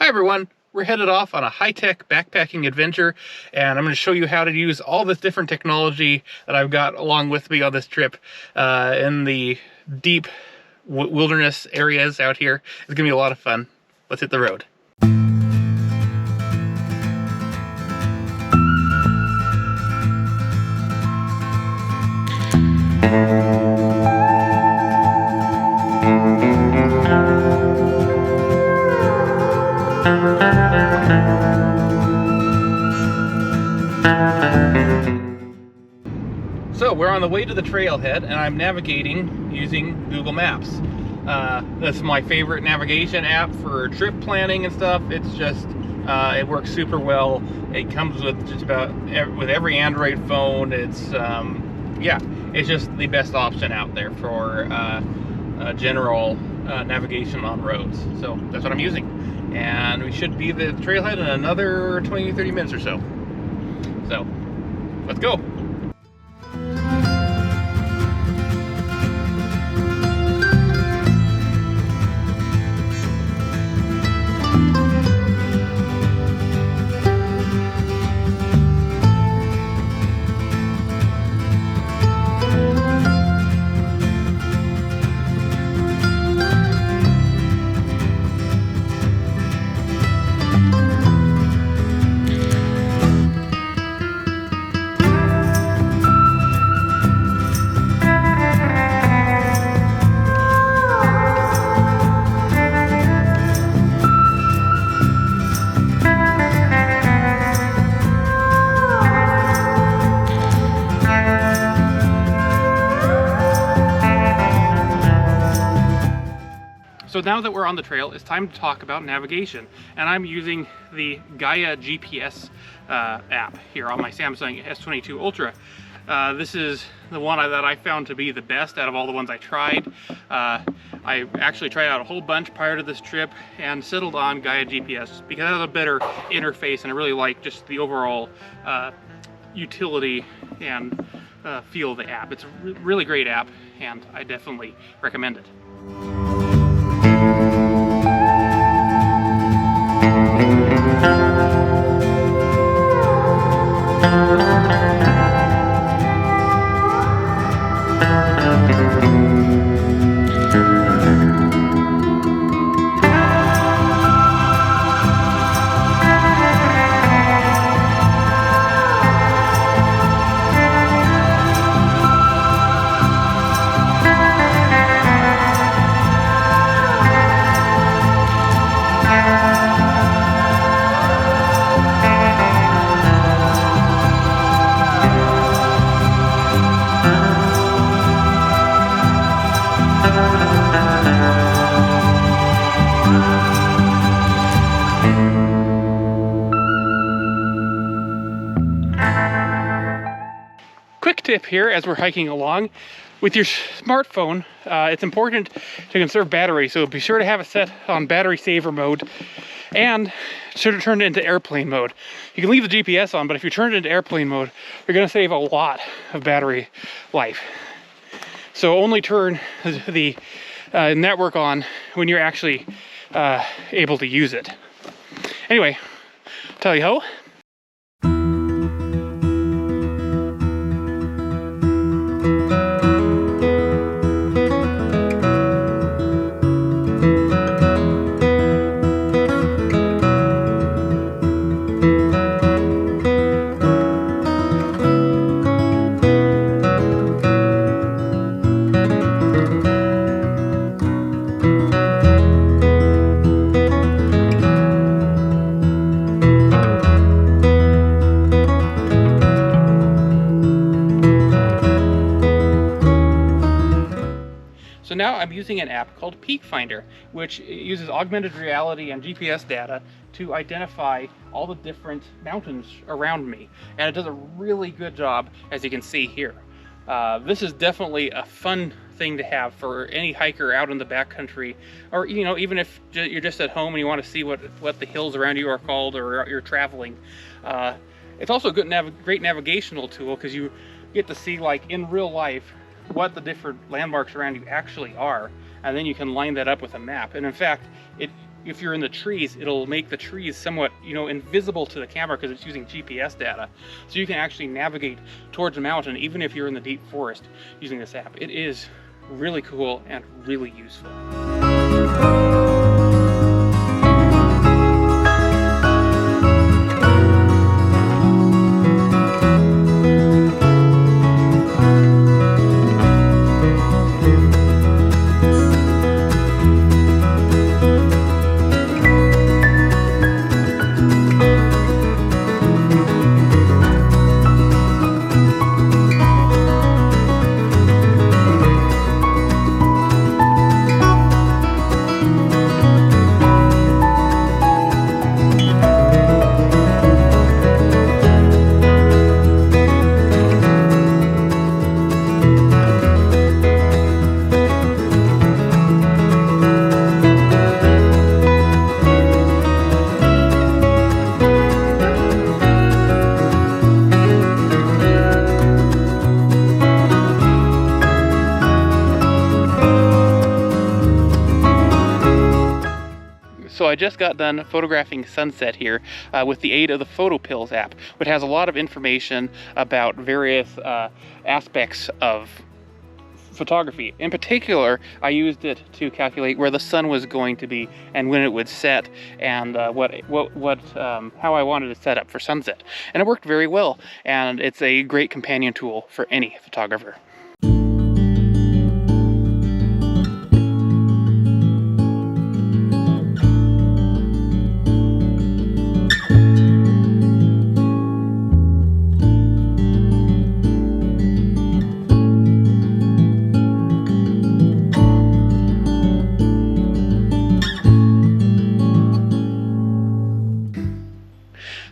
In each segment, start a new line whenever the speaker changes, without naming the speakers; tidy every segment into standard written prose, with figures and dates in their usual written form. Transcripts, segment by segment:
Hi everyone, we're headed off on a high-tech backpacking adventure, and I'm going to show you how to use all this different technology that I've got along with me on this trip in the deep wilderness areas out here. It's going to be a lot of fun. Let's hit the road. So we're on the way to the trailhead, and I'm navigating using Google Maps. That's my favorite navigation app for trip planning and stuff. It's just, it works super well. It comes with just about with every Android phone. It's, yeah, it's just the best option out there for general navigation on roads. So that's what I'm using. And we should be at the trailhead in another 20-30 minutes or so. So, let's go. So now that we're on the trail, it's time to talk about navigation. And I'm using the Gaia GPS app here on my Samsung S22 Ultra. This is the one that I found to be the best out of all the ones I tried. I actually tried out a whole bunch prior to this trip and settled on Gaia GPS because it has a better interface, and I really like just the overall utility and feel of the app. It's a really great app, and I definitely recommend it. Quick tip here as we're hiking along. With your smartphone, it's important to conserve battery, so be sure to have it set on battery saver mode and should turn it into airplane mode. You can leave the GPS on, but if you turn it into airplane mode, you're going to save a lot of battery life. So only turn the network on when you're actually able to use it. Anyway, tally ho. So now I'm using an app called Peakfinder, which uses augmented reality and GPS data to identify all the different mountains around me. And it does a really good job, as you can see here. This is definitely a fun thing to have for any hiker out in the backcountry, or even if you're just at home and you want to see what the hills around you are called, or you're traveling. It's also a good great navigational tool because you get to see, like, in real life what the different landmarks around you actually are, and then you can line that up with a map. And in fact, if you're in the trees, it'll make the trees somewhat, you know, invisible to the camera because it's using GPS data. So you can actually navigate towards a mountain even if you're in the deep forest using this app. It is really cool and really useful. So I just got done photographing sunset here with the aid of the Photopills app, which has a lot of information about various aspects of photography. In particular, I used it to calculate where the sun was going to be and when it would set, and how I wanted to set up for sunset. And it worked very well, and it's a great companion tool for any photographer.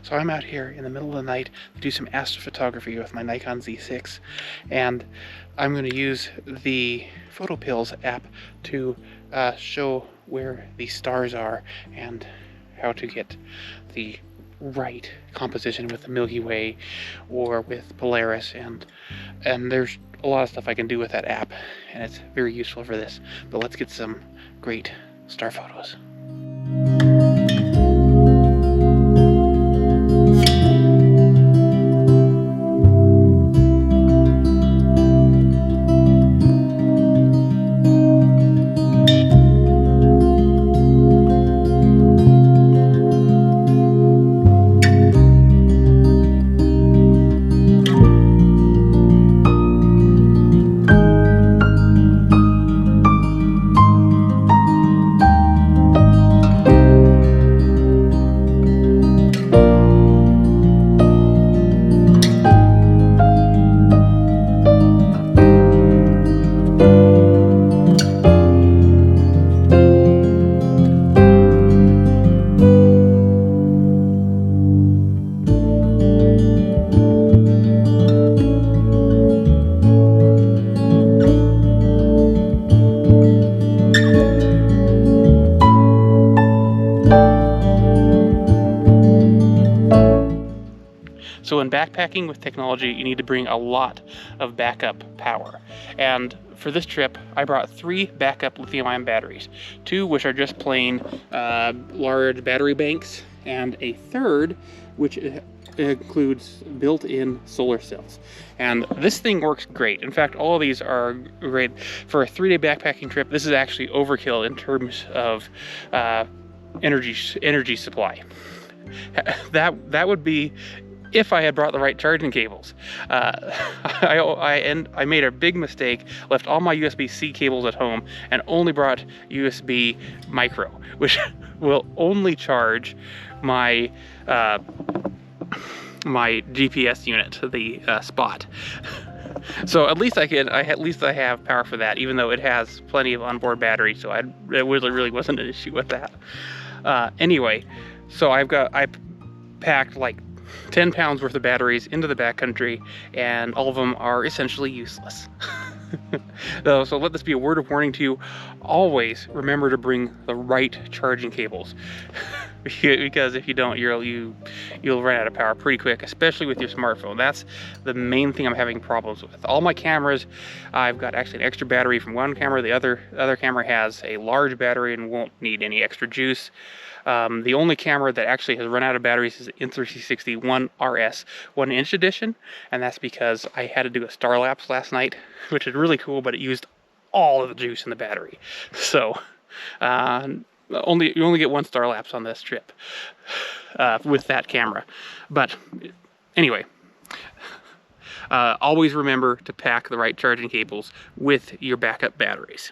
So I'm out here in the middle of the night to do some astrophotography with my Nikon Z6, and I'm going to use the Photopills app to show where the stars are and how to get the right composition with the Milky Way or with Polaris, and there's a lot of stuff I can do with that app, and it's very useful for this. But let's get some great star photos. So in backpacking with technology, you need to bring a lot of backup power. And for this trip, I brought 3 backup lithium-ion batteries, 2 which are just plain large battery banks, and a third which includes built-in solar cells. And this thing works great. In fact, all of these are great for a 3-day backpacking trip. This is actually overkill in terms of energy supply. That would be if I had brought the right charging cables. I made a big mistake, left all my USB-C cables at home, and only brought USB micro, which will only charge my my GPS unit, the Spot. So at least I have power for that, even though it has plenty of onboard battery. So it really wasn't an issue with that. Anyway, so I packed like 10 pounds worth of batteries into the backcountry, and all of them are essentially useless. So let this be a word of warning to you. Always remember to bring the right charging cables. Because if you don't, you'll run out of power pretty quick, especially with your smartphone. That's the main thing I'm having problems with. All my cameras, I've got actually an extra battery from one camera. The other camera has a large battery and won't need any extra juice. The only camera that actually has run out of batteries is the Insta360 One RS 1-inch edition, and that's because I had to do a star lapse last night, which is really cool, but it used all of the juice in the battery. So you only get one star lapse on this trip with that camera. But anyway, always remember to pack the right charging cables with your backup batteries.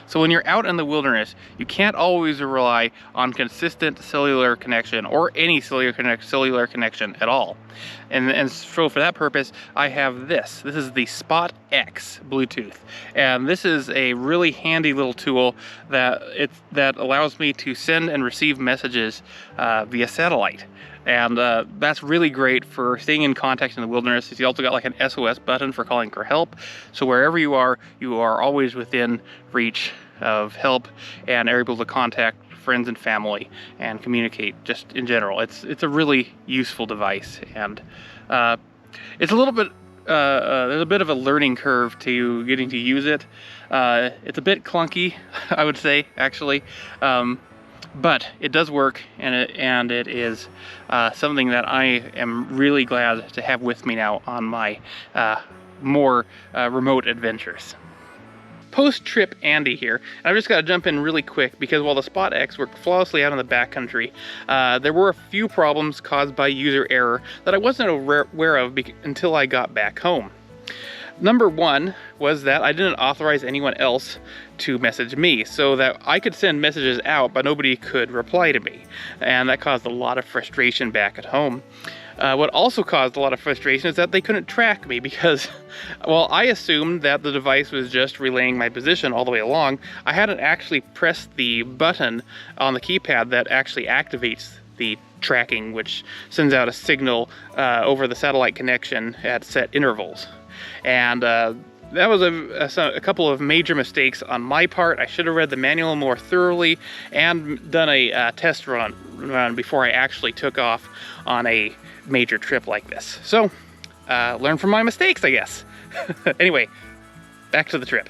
So when you're out in the wilderness, you can't always rely on consistent cellular connection or any cellular connection at all. And so for that purpose, I have this. This is the Spot X Bluetooth. And this is a really handy little tool that allows me to send and receive messages via satellite. And that's really great for staying in contact in the wilderness. You also got like an SOS button for calling for help. So wherever you are always within reach of help and are able to contact friends and family and communicate just in general. It's a really useful device, and it's a little bit there's a bit of a learning curve to getting to use it. It's a bit clunky, I would say, actually. But it does work, and it is something that I am really glad to have with me now on my more remote adventures. Post-trip Andy here, and I've just got to jump in really quick because while the Spot X worked flawlessly out in the backcountry, there were a few problems caused by user error that I wasn't aware of until I got back home. Number one was that I didn't authorize anyone else to message me, so that I could send messages out, but nobody could reply to me. And that caused a lot of frustration back at home. What also caused a lot of frustration is that they couldn't track me because, well, I assumed that the device was just relaying my position all the way along. I hadn't actually pressed the button on the keypad that actually activates the tracking, which sends out a signal over the satellite connection at set intervals. And that was a couple of major mistakes on my part. I should have read the manual more thoroughly and done a test run before I actually took off on a major trip like this. So, learn from my mistakes, I guess. Anyway, back to the trip.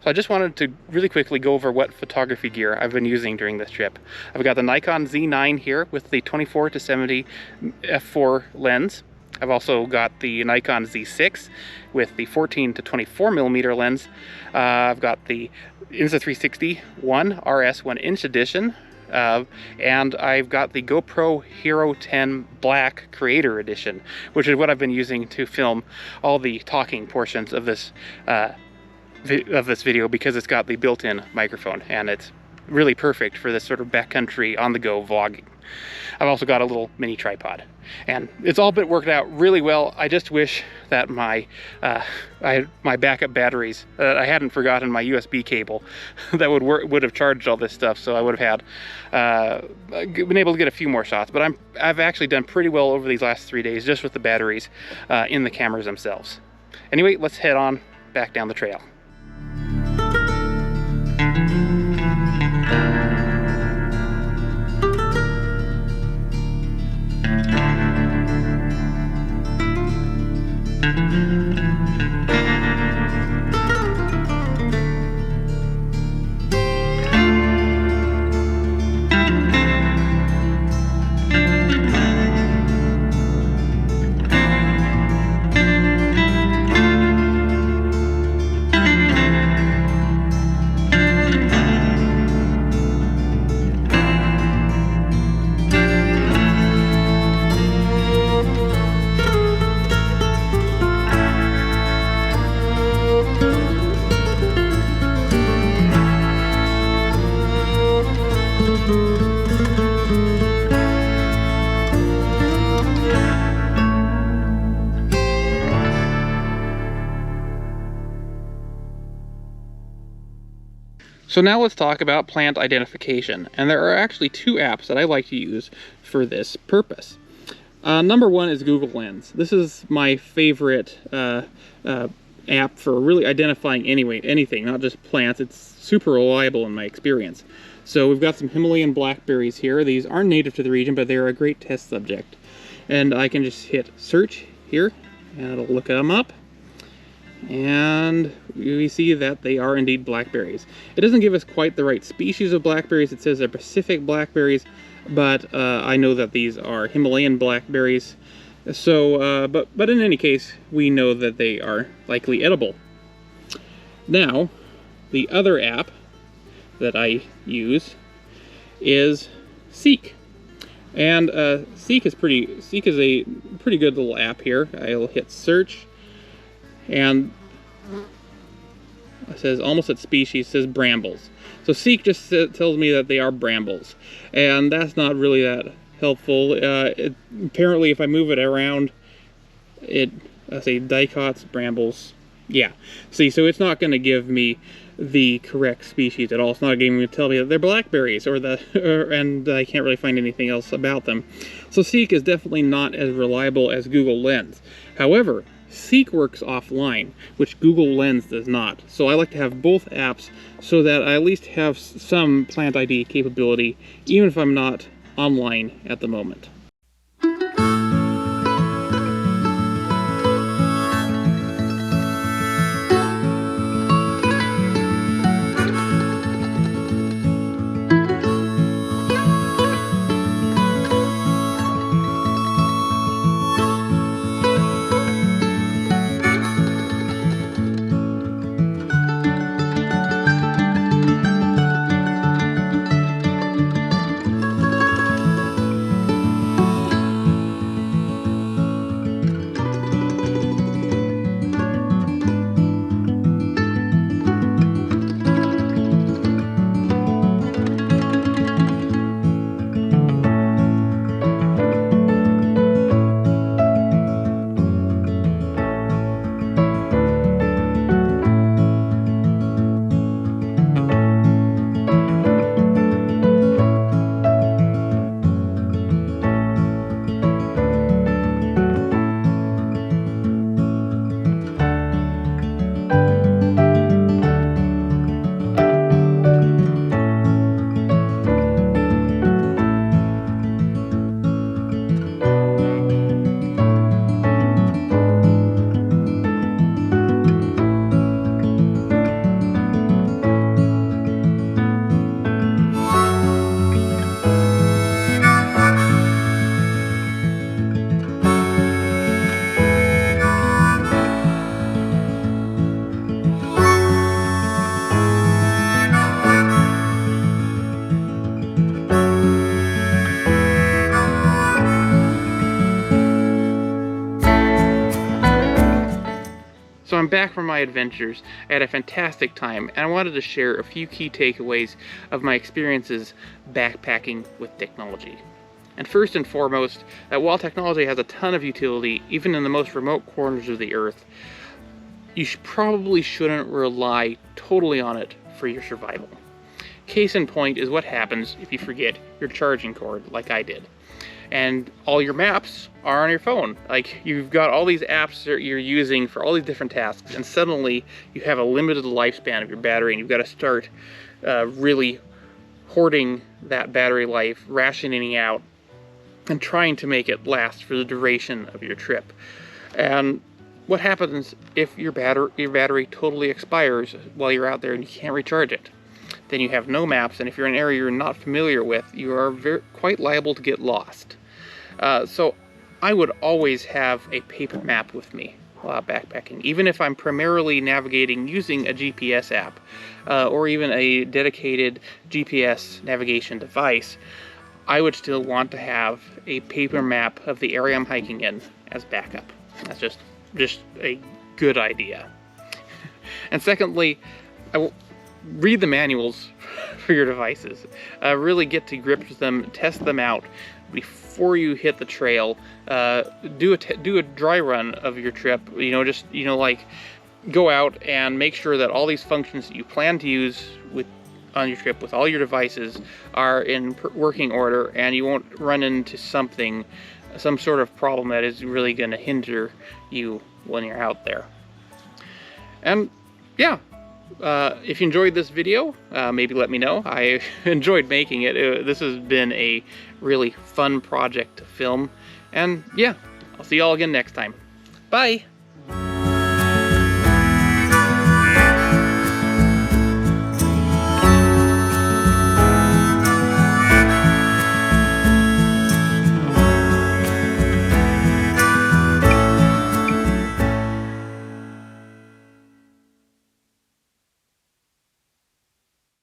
So I just wanted to really quickly go over what photography gear I've been using during this trip. I've got the Nikon Z9 here with the 24-70 f4 lens. I've also got the Nikon Z6 with the 14 to 24 millimeter lens. I've got the Insta360 One RS 1-inch edition. And I've got the GoPro Hero 10 Black Creator Edition, which is what I've been using to film all the talking portions of this video, because it's got the built-in microphone, and it's really perfect for this sort of backcountry on-the-go vlogging. I've also got a little mini tripod, and it's all been worked out really well. I just wish that my backup batteries, I hadn't forgotten my USB cable that would have charged all this stuff, so I would have had been able to get a few more shots. But I've actually done pretty well over these last 3 days just with the batteries in the cameras themselves. Anyway, let's head on back down the trail. So now let's talk about plant identification, and there are actually two apps that I like to use for this purpose. Number one is Google Lens. This is my favorite app for really identifying anything, not just plants. It's super reliable in my experience. So we've got some Himalayan blackberries here. These aren't native to the region, but they're a great test subject. And I can just hit search here, and it'll look them up. And we see that they are indeed blackberries. It doesn't give us quite the right species of blackberries. It says they're Pacific blackberries, but I know that these are Himalayan blackberries. So, but in any case, we know that they are likely edible. Now, the other app that I use is Seek. And Seek is a pretty good little app here. I'll hit search, and it says almost at species, says brambles. So Seek just tells me that they are brambles, and that's not really that helpful. Apparently, if I move it around, I say dicots, brambles. Yeah. See, so it's not going to give me the correct species at all. It's not going to tell me that they're blackberries, and I can't really find anything else about them. So Seek is definitely not as reliable as Google Lens. However, Seek works offline, which Google Lens does not. So I like to have both apps so that I at least have some plant ID capability, even if I'm not online at the moment. So I'm back from my adventures. I had a fantastic time, and I wanted to share a few key takeaways of my experiences backpacking with technology. And first and foremost, that while technology has a ton of utility, even in the most remote corners of the Earth, you probably shouldn't rely totally on it for your survival. Case in point is what happens if you forget your charging cord, like I did. And all your maps are on your phone. Like, you've got all these apps that you're using for all these different tasks, and suddenly you have a limited lifespan of your battery, and you've got to start really hoarding that battery life, rationing out, and trying to make it last for the duration of your trip. And what happens if your battery totally expires while you're out there and you can't recharge it? Then you have no maps, and if you're in an area you're not familiar with, you are quite liable to get lost. So I would always have a paper map with me while backpacking, even if I'm primarily navigating using a GPS app or even a dedicated GPS navigation device. I would still want to have a paper map of the area I'm hiking in as backup. That's just a good idea. And secondly, I will read the manuals for your devices. Really get to grips with them, test them out before you hit the trail. Do a dry run of your trip. Like go out and make sure that all these functions that you plan to use on your trip with all your devices are in working order, and you won't run into some sort of problem that is really going to hinder you when you're out there. And yeah, if you enjoyed this video, maybe let me know. I enjoyed making it. This has been a really fun project to film, and yeah, I'll see y'all again next time. Bye!